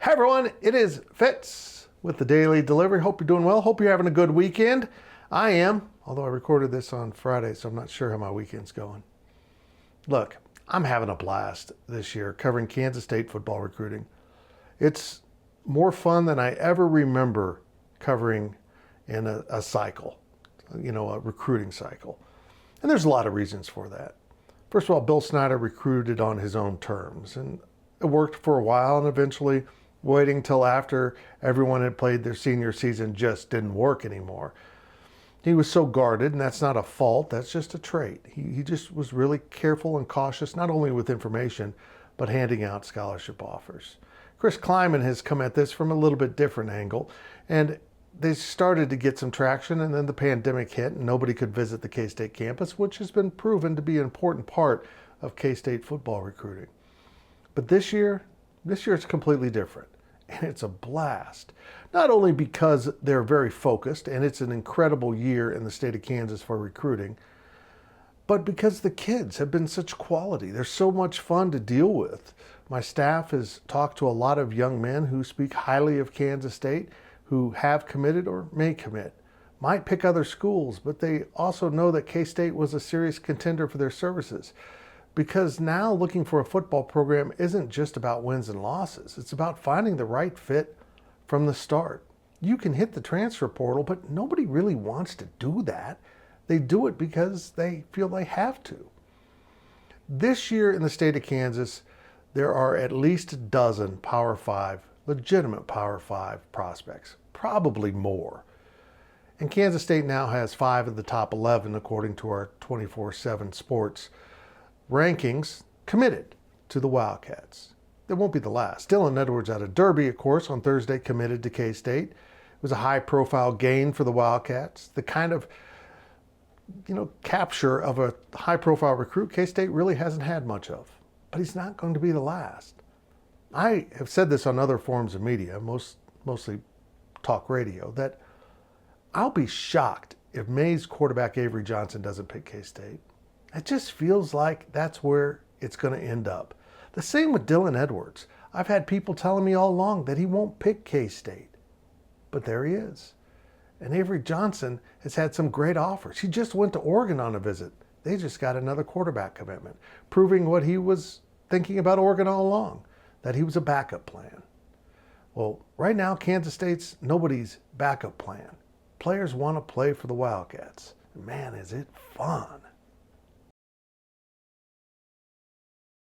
Hi everyone, it is Fitz with the Daily Delivery. Hope you're doing well. Hope you're having a good weekend. I am, although I recorded this on Friday, so I'm not sure how my weekend's going. Look, I'm having a blast this year covering Kansas State football recruiting. It's more fun than I ever remember covering in a cycle, a recruiting cycle. And there's a lot of reasons for that. First of all, Bill Snyder recruited on his own terms, and it worked for a while, and eventually waiting till after everyone had played their senior season just didn't work anymore. He was so guarded, and that's not a fault, that's just a trait. He just was really careful and cautious, not only with information, but handing out scholarship offers. Klieman has come at this from a little bit different angle, and they started to get some traction, and then the pandemic hit, and nobody could visit the K-State campus, which has been proven to be an important part of K-State football recruiting. But this year it's completely different, and it's a blast. Not only because they're very focused, and it's an incredible year in the state of Kansas for recruiting, but because the kids have been such quality. They're so much fun to deal with. My staff has talked to a lot of young men who speak highly of Kansas State, who have committed or may commit, might pick other schools, but they also know that K-State was a serious contender for their services. Because now looking for a football program isn't just about wins and losses. It's about finding the right fit from the start. You can hit the transfer portal, but nobody really wants to do that. They do it because they feel they have to. This year in the state of Kansas, there are at least a dozen Power 5, legitimate Power 5 prospects, probably more. And Kansas State now has 5 of the top 11, according to our 24/7 sports rankings, committed to the Wildcats. It won't be the last. Dylan Edwards out of Derby, of course, on Thursday committed to K-State. It was a high-profile gain for the Wildcats. The kind of, capture of a high-profile recruit K-State really hasn't had much of. But he's not going to be the last. I have said this on other forms of media, mostly talk radio, that I'll be shocked if May's quarterback Avery Johnson doesn't pick K-State. It just feels like that's where it's going to end up. The same with Dylan Edwards. I've had people telling me all along that he won't pick K-State. But there he is. And Avery Johnson has had some great offers. He just went to Oregon on a visit. They just got another quarterback commitment, proving what he was thinking about Oregon all along, that he was a backup plan. Well, right now, Kansas State's nobody's backup plan. Players want to play for the Wildcats. Man, is it fun.